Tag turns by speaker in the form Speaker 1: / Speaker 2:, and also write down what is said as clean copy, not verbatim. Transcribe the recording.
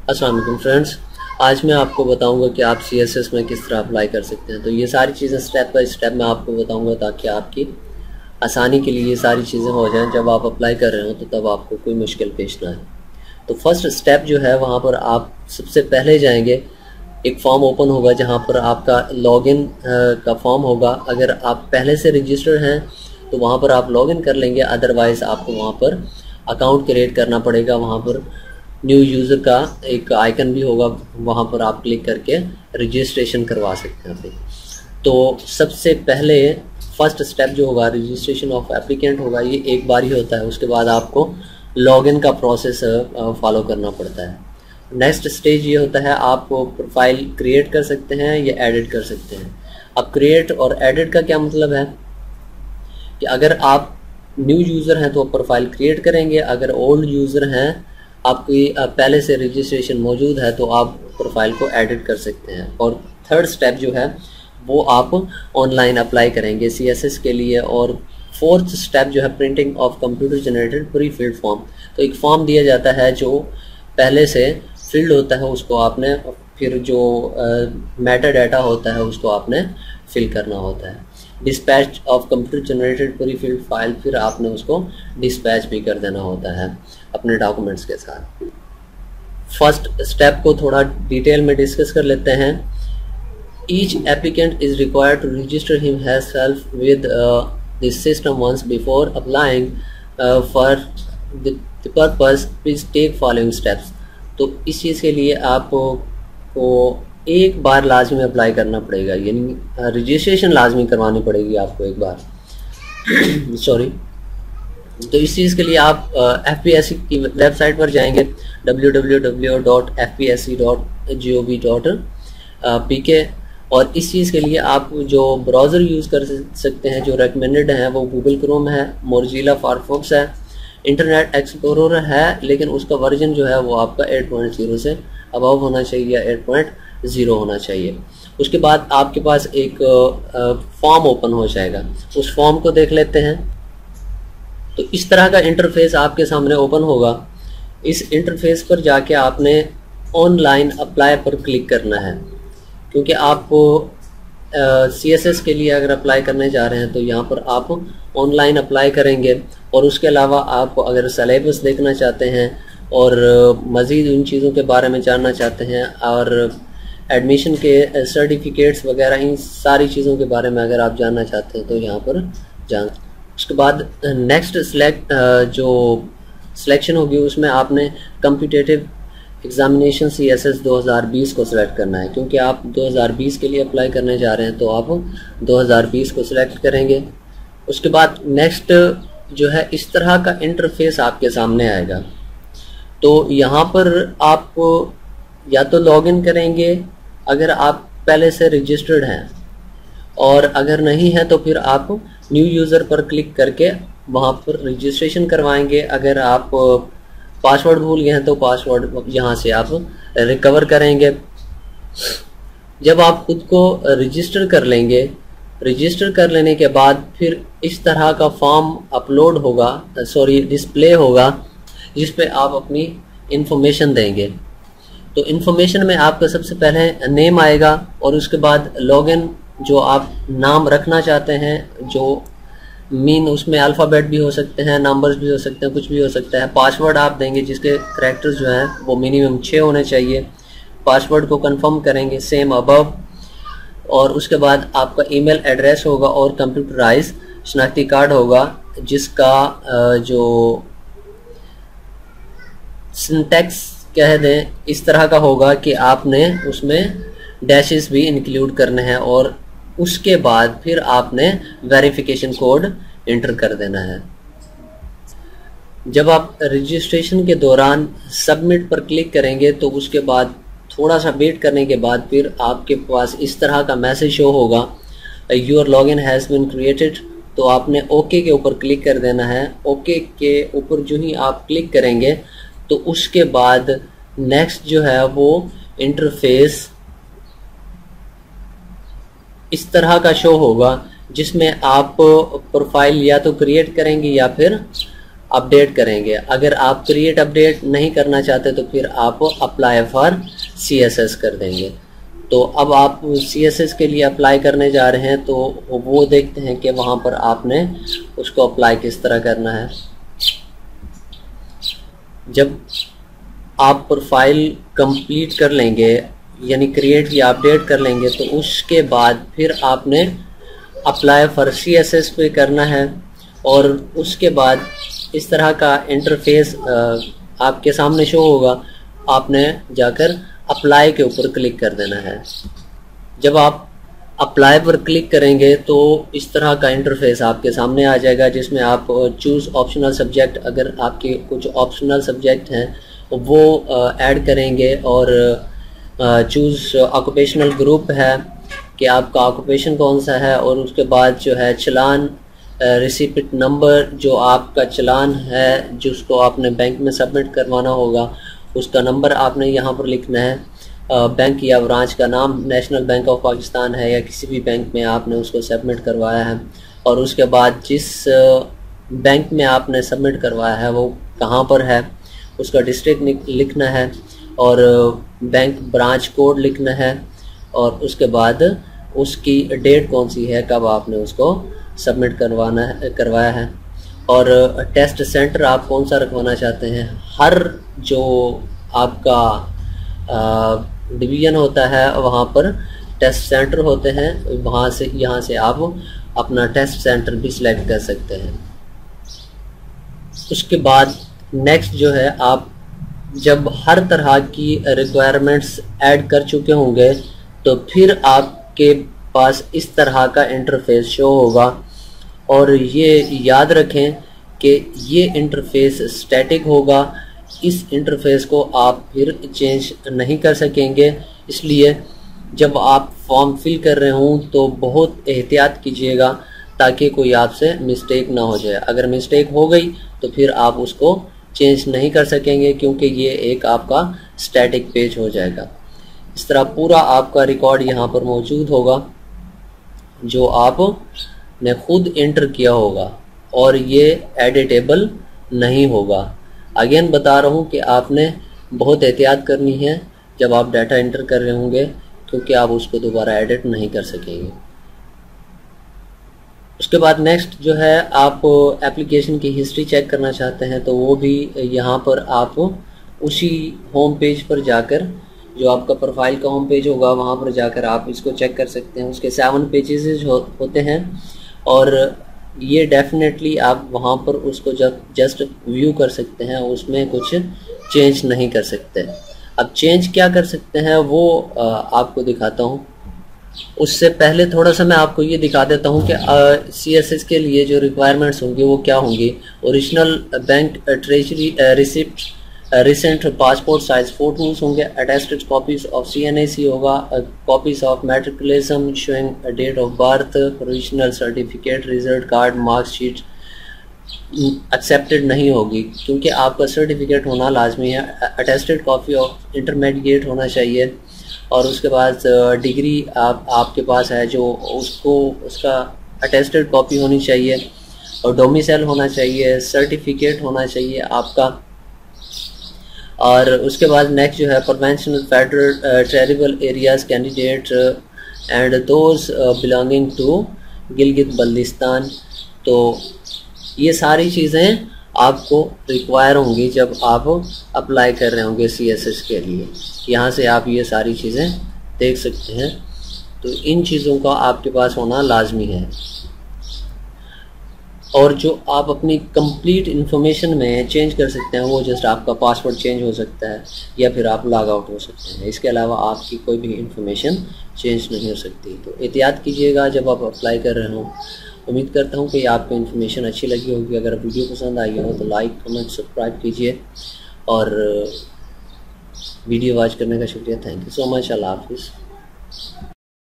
Speaker 1: अस्सलाम वालेकुम फ्रेंड्स, आज मैं आपको बताऊंगा कि आप CSS में किस तरह अप्लाई कर सकते हैं। तो ये सारी चीज़ें स्टेप बाय स्टेप मैं आपको बताऊंगा ताकि आपकी आसानी के लिए ये सारी चीज़ें हो जाएं। जब आप अप्लाई कर रहे हो तो तब आपको कोई मुश्किल पेश ना आए। तो फर्स्ट स्टेप जो है वहाँ पर आप सबसे पहले जाएंगे, एक फॉर्म ओपन होगा जहाँ पर आपका लॉगिन का फॉर्म होगा। अगर आप पहले से रजिस्टर्ड हैं तो वहाँ पर आप लॉगिन कर लेंगे, अदरवाइज़ आपको वहाँ पर अकाउंट क्रिएट करना पड़ेगा। वहाँ पर न्यू यूज़र का एक आइकन भी होगा, वहाँ पर आप क्लिक करके रजिस्ट्रेशन करवा सकते हैं अपनी। तो सबसे पहले फर्स्ट स्टेप जो होगा रजिस्ट्रेशन ऑफ एप्लीकेंट होगा, ये एक बार ही होता है। उसके बाद आपको लॉगिन का प्रोसेस फॉलो करना पड़ता है। नेक्स्ट स्टेज ये होता है, आप प्रोफाइल क्रिएट कर सकते हैं या एडिट कर सकते हैं। अब क्रिएट और एडिट का क्या मतलब है कि अगर आप न्यू यूज़र हैं तो आप प्रोफाइल क्रिएट करेंगे, अगर ओल्ड यूज़र हैं आपकी पहले से रजिस्ट्रेशन मौजूद है तो आप प्रोफाइल को एडिट कर सकते हैं। और थर्ड स्टेप जो है वो आप ऑनलाइन अप्लाई करेंगे CSS के लिए। और फोर्थ स्टेप जो है printing of computer generated pre filled form. तो एक फॉर्म दिया जाता है जो पहले से फिल्ड होता है, उसको आपने फिर जो मेटा डाटा होता है उसको आपने फिल करना होता है। Dispatch of computer generated pre filled file, फिर आपने उसको डिस्पैच भी कर देना होता है अपने डॉक्यूमेंट्स के साथ। फर्स्ट स्टेप को थोड़ा डिटेल में डिस्कस कर लेते हैं। Each applicant is required to register himself with this system once before applying for the purpose please take following steps. तो इस चीज़ के लिए आपको एक बार लाजमी अप्लाई करना पड़ेगा, यानी रजिस्ट्रेशन लाजमी करवानी पड़ेगी आपको एक बार सॉरी। तो इस चीज़ के लिए आप FPSC की वेबसाइट पर जाएंगे www.fpsc.gov.pk। और इस चीज़ के लिए आप जो ब्राउज़र यूज़ कर सकते हैं जो रेकमेंडेड है वो गूगल क्रोम है, मोज़िला फायरफॉक्स है, इंटरनेट एक्सप्लोरर है, लेकिन उसका वर्जन जो है वो आपका 8.0 से अबव होना चाहिए या 8.0 होना चाहिए। उसके बाद आपके पास एक फॉर्म ओपन हो जाएगा, उस फॉर्म को देख लेते हैं। तो इस तरह का इंटरफेस आपके सामने ओपन होगा। इस इंटरफेस पर जाके आपने ऑनलाइन अप्लाई पर क्लिक करना है, क्योंकि आपको CSS के लिए अगर अप्लाई करने जा रहे हैं तो यहाँ पर आप ऑनलाइन अप्लाई करेंगे। और उसके अलावा आप अगर सिलेबस देखना चाहते हैं और मज़ीद उन चीज़ों के बारे में जानना चाहते हैं और एडमिशन के सर्टिफिकेट्स वगैरह, इन सारी चीज़ों के बारे में अगर आप जानना चाहते हैं तो यहाँ पर जान। उसके बाद नेक्स्ट जो सिलेक्शन होगी उसमें आपने कम्पिटिटिव एग्जामिनेशन CSS 2020 को सिलेक्ट करना है, क्योंकि आप 2020 के लिए अप्लाई करने जा रहे हैं तो आप 2020 को सिलेक्ट करेंगे। उसके बाद नेक्स्ट जो है इस तरह का इंटरफेस आपके सामने आएगा। तो यहाँ पर आप या तो लॉगिन करेंगे अगर आप पहले से रजिस्टर्ड हैं, और अगर नहीं है तो फिर आप न्यू यूज़र पर क्लिक करके वहाँ पर रजिस्ट्रेशन करवाएंगे। अगर आप पासवर्ड भूल गए हैं तो पासवर्ड यहाँ से आप रिकवर करेंगे। जब आप खुद को रजिस्टर कर लेंगे, रजिस्टर कर लेने के बाद फिर इस तरह का फॉर्म अपलोड होगा, डिस्प्ले होगा, जिस पे आप अपनी इंफॉर्मेशन देंगे। तो इंफॉर्मेशन में आपका सबसे पहले नेम आएगा और उसके बाद लॉगिन जो आप नाम रखना चाहते हैं, जो उसमें अल्फ़ाबेट भी हो सकते हैं, नंबर्स भी हो सकते हैं, कुछ भी हो सकता है। पासवर्ड आप देंगे जिसके कैरेक्टर्स जो हैं वो मिनिमम 6 होने चाहिए। पासवर्ड को कंफर्म करेंगे सेम अबव। और उसके बाद आपका ईमेल एड्रेस होगा और कंप्यूटराइज शनाख्ती कार्ड होगा, जिसका जो सिंटैक्स कह दें इस तरह का होगा कि आपने उसमें डैशेस भी इंक्लूड करने हैं। और उसके बाद फिर आपने वेरिफिकेशन कोड इंटर कर देना है। जब आप रजिस्ट्रेशन के दौरान सबमिट पर क्लिक करेंगे तो उसके बाद थोड़ा सा वेट करने के बाद फिर आपके पास इस तरह का मैसेज शो होगा, your login has been created. तो आपने ओके के ऊपर क्लिक कर देना है। ओके के ऊपर जो ही आप क्लिक करेंगे तो उसके बाद नेक्स्ट जो है वो इंटरफेस इस तरह का शो होगा, जिसमें आप प्रोफाइल या तो क्रिएट करेंगे या फिर अपडेट करेंगे। अगर आप क्रिएट अपडेट नहीं करना चाहते तो फिर आप अप्लाई फॉर CSS कर देंगे। तो अब आप CSS के लिए अप्लाई करने जा रहे हैं, तो वो देखते हैं कि वहाँ पर आपने उसको अप्लाई किस तरह करना है। जब आप प्रोफाइल कंप्लीट कर लेंगे यानी क्रिएट या अपडेट कर लेंगे, तो उसके बाद फिर आपने अप्लाई फॉर CSS पे करना है और उसके बाद इस तरह का इंटरफेस आपके सामने शो होगा। आपने जाकर अप्लाई के ऊपर क्लिक कर देना है। जब आप अप्लाई पर क्लिक करेंगे तो इस तरह का इंटरफेस आपके सामने आ जाएगा, जिसमें आप चूज़ ऑप्शनल सब्जेक्ट, अगर आपके कुछ ऑप्शनल सब्जेक्ट हैं वो ऐड करेंगे, और चूज़ ऑक्यूपेशनल ग्रुप है कि आपका ऑक्यूपेशन कौन सा है, और उसके बाद जो है चलान रिसिप्ट नंबर, जो आपका चलान है जिसको आपने बैंक में सबमिट करवाना होगा उसका नंबर आपने यहाँ पर लिखना है। बैंक या ब्रांच का नाम नेशनल बैंक ऑफ पाकिस्तान है या किसी भी बैंक में आपने उसको सबमिट करवाया है, और उसके बाद जिस बैंक में आपने सबमिट करवाया है वो कहाँ पर है उसका डिस्ट्रिक्ट लिखना है, और बैंक ब्रांच कोड लिखना है, और उसके बाद उसकी डेट कौन सी है, कब आपने उसको सबमिट करवाया है, और टेस्ट सेंटर आप कौन सा रखवाना चाहते हैं। हर जो आपका डिवीज़न होता है वहाँ पर टेस्ट सेंटर होते हैं, वहाँ से यहाँ से आप अपना टेस्ट सेंटर भी सिलेक्ट कर सकते हैं। उसके बाद नेक्स्ट जो है, आप जब हर तरह की रिक्वायरमेंट्स ऐड कर चुके होंगे तो फिर आपके पास इस तरह का इंटरफेस शो होगा, और ये याद रखें कि ये इंटरफेस स्टैटिक होगा। इस इंटरफेस को आप फिर चेंज नहीं कर सकेंगे, इसलिए जब आप फॉर्म फिल कर रहे हों तो बहुत एहतियात कीजिएगा ताकि कोई आपसे मिस्टेक ना हो जाए। अगर मिस्टेक हो गई तो फिर आप उसको चेंज नहीं कर सकेंगे, क्योंकि ये एक आपका स्टैटिक पेज हो जाएगा। इस तरह पूरा आपका रिकॉर्ड यहाँ पर मौजूद होगा जो आपने खुद एंटर किया होगा, और ये एडिटेबल नहीं होगा। अगेन बता रहा हूँ कि आपने बहुत एहतियात करनी है जब आप डाटा एंटर कर रहे होंगे, क्योंकि आप उसको दोबारा एडिट नहीं कर सकेंगे। उसके बाद नेक्स्ट जो है, आप एप्लीकेशन की हिस्ट्री चेक करना चाहते हैं तो वो भी यहाँ पर आप उसी होम पेज पर जाकर, जो आपका प्रोफाइल का होम पेज होगा वहाँ पर जाकर आप इसको चेक कर सकते हैं। उसके 7 पेजेस होते हैं, और ये डेफिनेटली आप वहाँ पर उसको जब जस्ट व्यू कर सकते हैं, उसमें कुछ चेंज नहीं कर सकते। अब चेंज क्या कर सकते हैं वो आपको दिखाता हूँ। उससे पहले थोड़ा सा मैं आपको ये दिखा देता हूँ कि CSS के लिए जो रिक्वायरमेंट्स होंगी वो क्या होंगी। Original bank treasury receipt, recent passport size photos होंगे, अटेस्टेड कॉपीज ऑफ CNAC होगा, copies of matriculation showing date of birth, provisional certificate, result card, marksheet accepted नहीं होगी क्योंकि आपका सर्टिफिकेट होना लाजमी है। अटेस्टेड कॉपी ऑफ इंटरमीडिएट होना चाहिए, और उसके बाद डिग्री आपके पास है जो उसका अटेस्टेड कॉपी होनी चाहिए, और डोमिसाइल होना चाहिए, सर्टिफिकेट होना चाहिए आपका। और उसके बाद नेक्स्ट जो है, provincial federal tribal areas candidate and those belonging to Gilgit Baltistan. तो ये सारी चीज़ें आपको रिक्वायर होंगी जब आप अप्लाई कर रहे होंगे CSS के लिए। यहाँ से आप ये सारी चीज़ें देख सकते हैं, तो इन चीज़ों का आपके पास होना लाजमी है। और जो आप अपनी कंप्लीट इन्फॉर्मेशन में चेंज कर सकते हैं वो जस्ट आपका पासवर्ड चेंज हो सकता है या फिर आप लॉग आउट हो सकते हैं। इसके अलावा आपकी कोई भी इन्फॉर्मेशन चेंज नहीं हो सकती। तो एहतियात कीजिएगा जब आप अप्लाई कर रहे हों। उम्मीद करता हूँ कि आपको इन्फॉर्मेशन अच्छी लगी होगी। अगर वीडियो पसंद आई हो तो लाइक कमेंट सब्सक्राइब कीजिए, और वीडियो वॉच करने का शुक्रिया। Thank you so much. Allah हाफिज़।